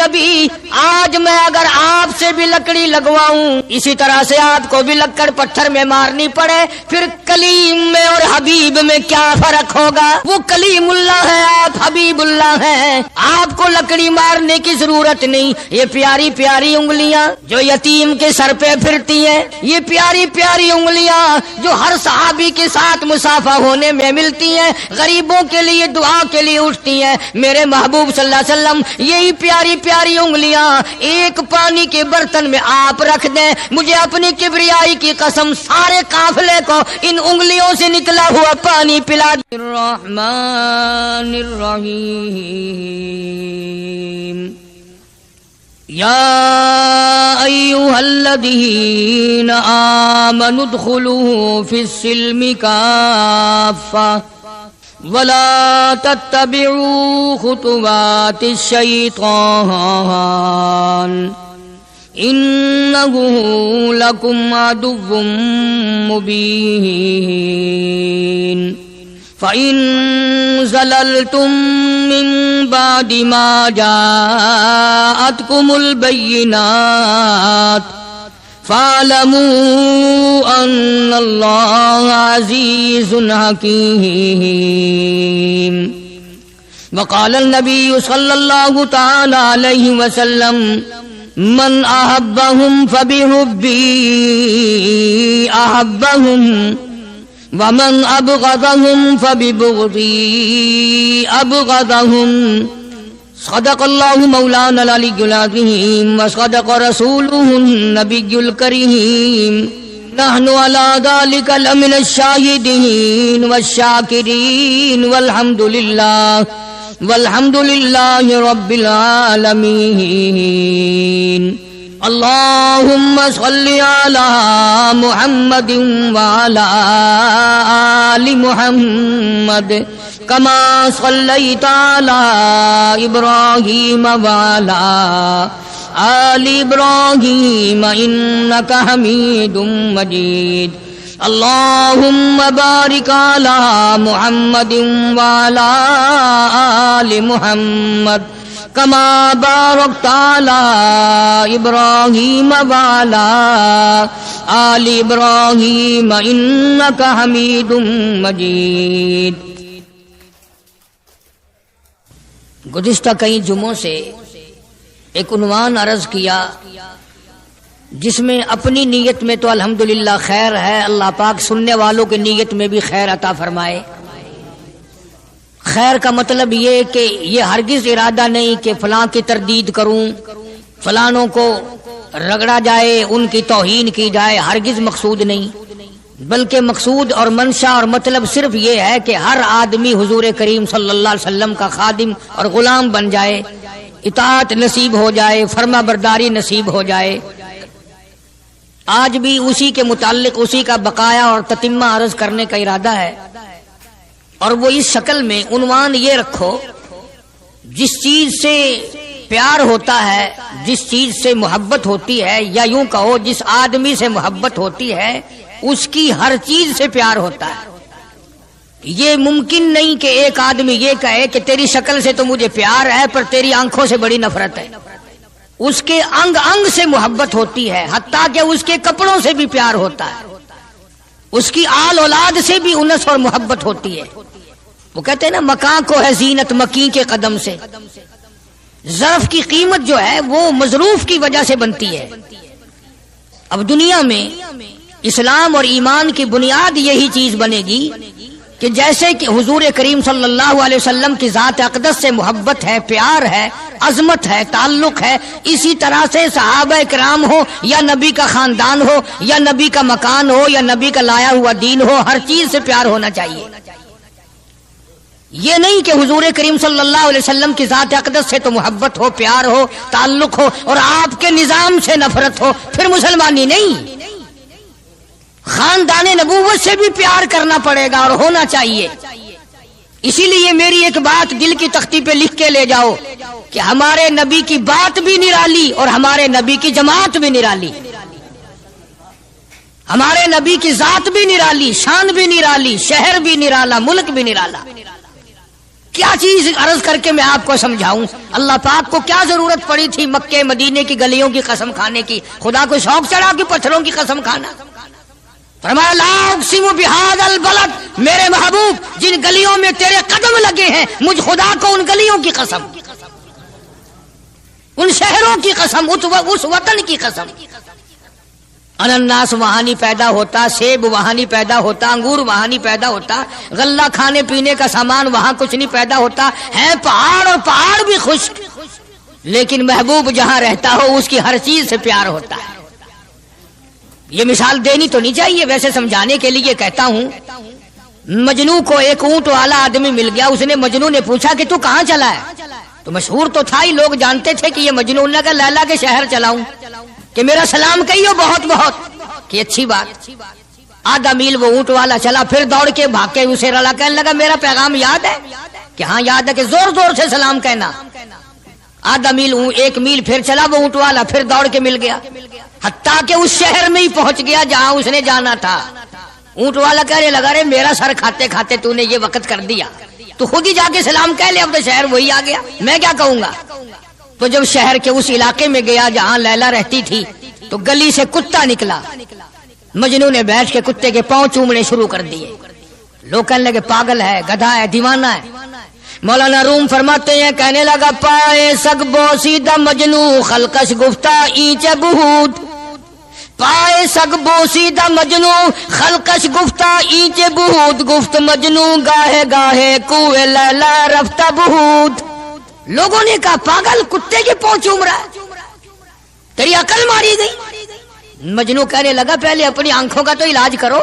نبی آج میں اگر آپ سے بھی لکڑی لگواؤں اسی طرح سے آپ کو بھی لکڑ پتھر میں مارنی پڑے، پھر کلیم میں اور حبیب میں کیا فرق ہوگا؟ وہ کلیم اللہ ہے، آپ حبیب اللہ ہیں، آپ کو لکڑی مارنے کی ضرورت نہیں۔ یہ پیاری پیاری انگلیاں جو یتیم کے سر پہ پھرتی ہیں، یہ پیاری پیاری انگلیاں جو ہر صحابی کے ساتھ مصافحہ ہونے میں ملتی ہیں، غریبوں کے لیے دعا کے لیے اٹھتی ہیں، میرے محبوب صلی اللہ علیہ وسلم یہی پیاری پیاری انگلیاں ایک پانی کے برتن میں آپ رکھ دیں، مجھے اپنی کبریائی کی قسم سارے قافلے کو ان انگلیوں سے نکلا ہوا پانی پلا دیں۔ الرحمن الرحیم یا ایھا الذین آمنوا ادخلوا فی السلم کافۃ ولا تتبعوا خطوات الشیطان انہ لکم عدو مبین فَإِن زَلَلْتُم مِّن بَعْدِ مَا جَاءَتْكُمُ الْبَيِّنَاتُ فَاعْلَمُوا أَنَّ اللَّهَ عَزِيزٌ حَكِيمٌ وقال النبي صلى الله تعالى عليه وسلم من أحبهم فبحبي أحبهم ومن أبغضهم فببغضي أبغضهم صدق الله مولانا العلي العظيم وصدق رسوله النبي الكريم نحن على ذلك لمن الشاهدين والشاكرين والحمد لله رب العالمين اللهم صل على محمد وعلى آل محمد كما صليت على إبراهيم وعلى آل إبراهيم إنك حميد مجيد اللهم بارك على محمد وعلى آل محمد كما باركت على إبراهيم وعلى آل إبراهيم إنك حميد مجيد۔ گزشتہ کئی جمعوں سے ایک عنوان عرض کیا جس میں اپنی نیت میں تو الحمدللہ خیر ہے، اللہ پاک سننے والوں کی نیت میں بھی خیر عطا فرمائے۔ خیر کا مطلب یہ کہ یہ ہرگز ارادہ نہیں کہ فلاں کی تردید کروں، فلانوں کو رگڑا جائے، ان کی توہین کی جائے، ہرگز مقصود نہیں، بلکہ مقصود اور منشا اور مطلب صرف یہ ہے کہ ہر آدمی حضور کریم صلی اللہ علیہ وسلم کا خادم اور غلام بن جائے، اطاعت نصیب ہو جائے، فرما برداری نصیب ہو جائے۔ آج بھی اسی کے متعلق اسی کا بقایا اور تتمہ عرض کرنے کا ارادہ ہے، اور وہ اس شکل میں عنوان یہ رکھو، جس چیز سے پیار ہوتا ہے، جس چیز سے محبت ہوتی ہے، یا یوں کہو جس آدمی سے محبت ہوتی ہے اس کی ہر چیز سے پیار ہوتا ہے۔ یہ ممکن نہیں کہ ایک آدمی یہ کہے کہ تیری شکل سے تو مجھے پیار ہے پر تیری آنکھوں سے بڑی نفرت ہے۔ اس کے انگ انگ سے محبت ہوتی ہے، حتیٰ کہ اس کے کپڑوں سے بھی پیار ہوتا ہے، اس کی آل اولاد سے بھی انس اور محبت ہوتی ہے۔ وہ کہتے ہیں نا مکاں کو ہے زینت مکیں کے قدم سے، ظرف کی قیمت جو ہے وہ مظروف کی وجہ سے بنتی ہے۔ اب دنیا میں اسلام اور ایمان کی بنیاد یہی چیز بنے گی کہ جیسے کہ حضور کریم صلی اللہ علیہ وسلم کی ذات اقدس سے محبت ہے، پیار ہے، عظمت ہے، تعلق ہے، اسی طرح سے صحابہ کرام ہو یا نبی کا خاندان ہو یا نبی کا مکان ہو یا نبی کا لایا ہوا دین ہو، ہر چیز سے پیار ہونا چاہیے۔ یہ نہیں کہ حضور کریم صلی اللہ علیہ وسلم کی ذات اقدس سے تو محبت ہو، پیار ہو، تعلق ہو، اور آپ کے نظام سے نفرت ہو، پھر مسلمانی نہیں۔ خاندان نبوت سے بھی پیار کرنا پڑے گا اور ہونا چاہیے۔ اسی لیے میری ایک بات دل کی تختی پہ لکھ کے لے جاؤ کہ ہمارے نبی کی بات بھی نرالی اور ہمارے نبی کی جماعت بھی نرالی، ہمارے نبی کی ذات بھی نرالی، شان بھی نرالی، شہر بھی نرالا، ملک بھی نرالا۔ کیا چیز عرض کر کے میں آپ کو سمجھاؤں؟ اللہ پاک کو کیا ضرورت پڑی تھی مکے مدینے کی گلیوں کی قسم کھانے کی؟ خدا کو شوق چڑھا کہ پتھروں کی قسم کھانا؟ فرمایا لا اقسم بہذا البلد، میرے محبوب جن گلیوں میں تیرے قدم لگے ہیں مجھ خدا کو ان گلیوں کی قسم، ان شہروں کی قسم، اس وطن کی قسم۔ انناس وہاں نہیں پیدا ہوتا، سیب وہاں نہیں پیدا ہوتا، انگور وہاں نہیں پیدا ہوتا، غلہ کھانے پینے کا سامان وہاں کچھ نہیں پیدا ہوتا، ہے پہاڑ اور پہاڑ بھی خشک، لیکن محبوب جہاں رہتا ہو اس کی ہر چیز سے پیار ہوتا ہے۔ یہ مثال دینی تو نہیں چاہیے، ویسے سمجھانے کے لیے کہتا ہوں۔ مجنو کو ایک اونٹ والا آدمی مل گیا، اس نے مجنو نے پوچھا کہ تو کہاں چلا ہے؟ تو مشہور تو تھا ہی، لوگ جانتے تھے کہ یہ مجنون نے کہا لیلا کے شہر چلاؤں کہ میرا سلام کہیو بہت بہت، کہ اچھی بات۔ آدھا میل وہ اونٹ والا چلا، پھر دوڑ کے بھاگ کے اسے رلا، کہنے لگا میرا پیغام یاد ہے؟ کہ ہاں یاد ہے، کہ زور زور سے سلام کہنا۔ آدھا میل، ایک میل پھر چلا وہ اونٹ والا، پھر دوڑ کے مل گیا، حتیٰ کہ اس شہر میں ہی پہنچ گیا جہاں اس نے جانا تھا۔ اونٹ والا کہنے لگا رے میرا سر کھاتے کھاتے تو نے یہ وقت کر دیا، تو خود ہی جا کے سلام کہہ لے، اب تو شہر وہی آ گیا، میں کیا کہوں گا؟ تو جب شہر کے اس علاقے میں گیا جہاں لیلا رہتی تھی تو گلی سے کتا نکلا، مجنو نے بیٹھ کے کتے کے پاؤں چومنے شروع کر دیے۔ لوگ کہنے لگے پاگل ہے، گدھا ہے، دیوانہ ہے۔ مولانا روم فرماتے ہیں کہنے لگا پائے سگ بوسیدہ مجنو خلقش گفتہ اینچ بہود، پائے سگ بوسیدہ مجنو خلقش گفتہ اینچ بہود، گفت مجنو گاہے گاہے کوئے لیلا رفتہ بہود۔ لوگوں نے کہا پاگل، کتے کے پاؤں چوم رہا ہے، تیری عقل ماری گئی؟ مجنو کہنے لگا پہلے اپنی آنکھوں کا تو علاج کرو،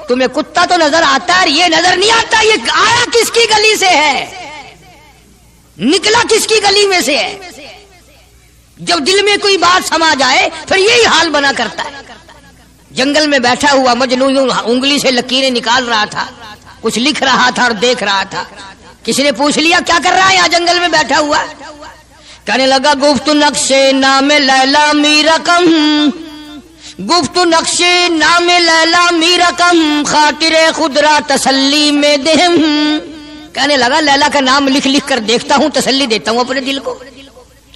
تمہیں کتا تو نظر آتا ہے، یہ نظر نہیں آتا یہ آیا کس کی گلی سے ہے، نکلا کس کی گلی میں سے ہے؟ جب دل میں کوئی بات سما جائے پھر یہی حال بنا کرتا ہے۔ جنگل میں بیٹھا ہوا مجنو یوں انگلی سے لکیریں نکال رہا تھا، کچھ لکھ رہا تھا اور دیکھ رہا تھا۔ کسی نے پوچھ لیا کیا کر رہا ہے یہاں جنگل میں بیٹھا ہوا؟ کہنے لگا گفت نقشے نام لیلا می رقم، گفت نقشے نام لیلا می رقم، خاطر خود را تسلی میں دہم۔ کہنے لگا لیلا کا نام لکھ لکھ کر دیکھتا ہوں، تسلی دیتا ہوں اپنے دل کو۔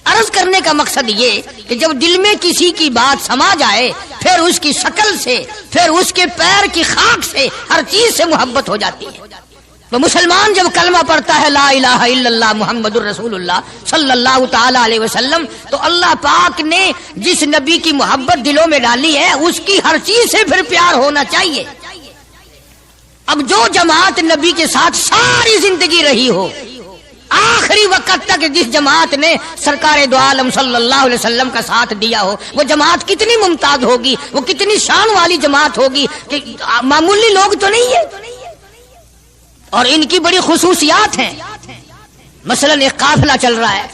عرض کرنے کا مقصد یہ کہ جب دل میں کسی کی بات سما جائے پھر اس کی شکل سے، پھر اس کے پیر کی خاک سے، ہر چیز سے محبت ہو جاتی ہے۔ تو مسلمان جب کلمہ پڑھتا ہے لا الہ الا اللہ محمد الرسول اللہ صلی اللہ تعالی علیہ وسلم، تو اللہ پاک نے جس نبی کی محبت دلوں میں ڈالی ہے اس کی ہر چیز سے پھر پیار ہونا چاہیے۔ اب جو جماعت نبی کے ساتھ ساری زندگی رہی ہو، آخری وقت تک جس جماعت نے سرکار دو عالم صلی اللہ علیہ وسلم کا ساتھ دیا ہو، وہ جماعت کتنی ممتاز ہوگی، وہ کتنی شان والی جماعت ہوگی کہ معمولی لوگ تو نہیں ہے، اور ان کی بڑی خصوصیات ہیں۔ مثلا ایک قافلہ چل رہا ہے،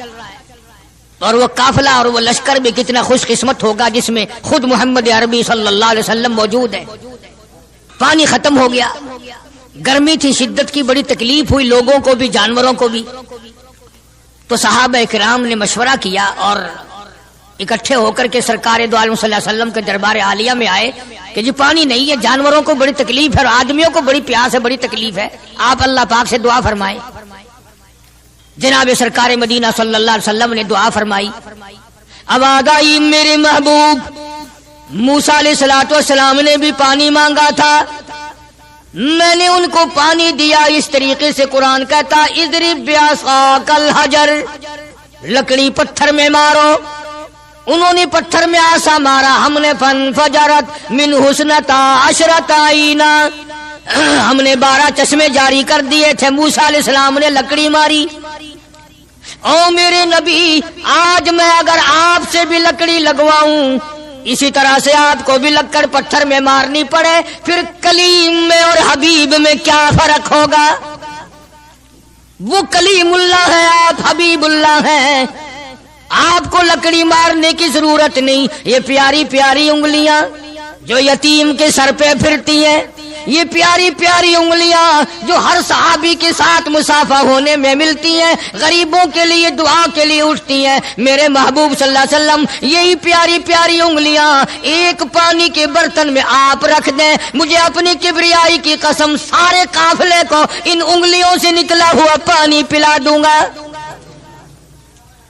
اور وہ قافلہ اور وہ لشکر بھی کتنا خوش قسمت ہوگا جس میں خود محمد عربی صلی اللہ علیہ وسلم موجود ہے۔ پانی ختم ہو گیا، گرمی تھی، شدت کی بڑی تکلیف ہوئی لوگوں کو بھی جانوروں کو بھی، تو صحابہ کرام نے مشورہ کیا اور اکٹھے ہو کر کے سرکار دو عالم صلی اللہ علیہ وسلم کے دربار عالیہ میں آئے کہ جی پانی نہیں ہے، جانوروں کو بڑی تکلیف ہے اور آدمیوں کو بڑی پیاس ہے، بڑی تکلیف ہے، آپ اللہ پاک سے دعا فرمائیں۔ جناب سرکار مدینہ صلی اللہ علیہ وسلم نے دعا فرمائی۔ اب آگائی میرے محبوب موسیٰ علیہ السلام نے بھی پانی مانگا تھا، میں نے ان کو پانی دیا اس طریقے سے قرآن کہتا اضرب بعصاک الحجر، لکڑی پتھر میں مارو، انہوں نے پتھر میں آسا مارا، ہم نے فانفجرت من حسنتا عشرۃ عینا، ہم نے 12 چشمے جاری کر دیے تھے۔ موسیٰ علیہ السلام نے لکڑی ماری۔ او میرے نبی، آج میں اگر آپ سے بھی لکڑی لگواؤں، اسی طرح سے آپ کو بھی لکڑ پتھر میں مارنی پڑے، پھر کلیم میں اور حبیب میں کیا فرق ہوگا؟ وہ کلیم اللہ ہے، آپ حبیب اللہ ہیں، آپ کو لکڑی مارنے کی ضرورت نہیں۔ یہ پیاری پیاری انگلیاں جو یتیم کے سر پہ پھرتی ہیں، یہ پیاری پیاری انگلیاں جو ہر صحابی کے ساتھ مسافہ ہونے میں ملتی ہیں، غریبوں کے لیے دعا کے لیے اٹھتی ہیں، میرے محبوب صلی اللہ علیہ وسلم یہی پیاری پیاری انگلیاں ایک پانی کے برتن میں آپ رکھ دیں، مجھے اپنی کبریائی کی قسم سارے قافلے کو ان انگلیوں سے نکلا ہوا پانی پلا دوں گا۔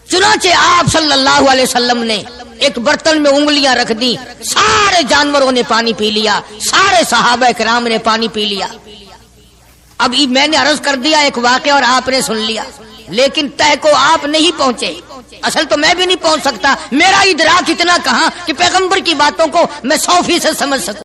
چنانچہ آپ صلی اللہ علیہ وسلم نے ایک برتن میں انگلیاں رکھ دی، سارے جانوروں نے پانی پی لیا، سارے صحابہ کرام نے پانی پی لیا۔ اب میں نے عرض کر دیا ایک واقعہ اور آپ نے سن لیا، لیکن تہ کو آپ نہیں پہنچے، اصل تو میں بھی نہیں پہنچ سکتا، میرا ادراک اتنا کہاں کہ پیغمبر کی باتوں کو میں 100% سمجھ سکوں۔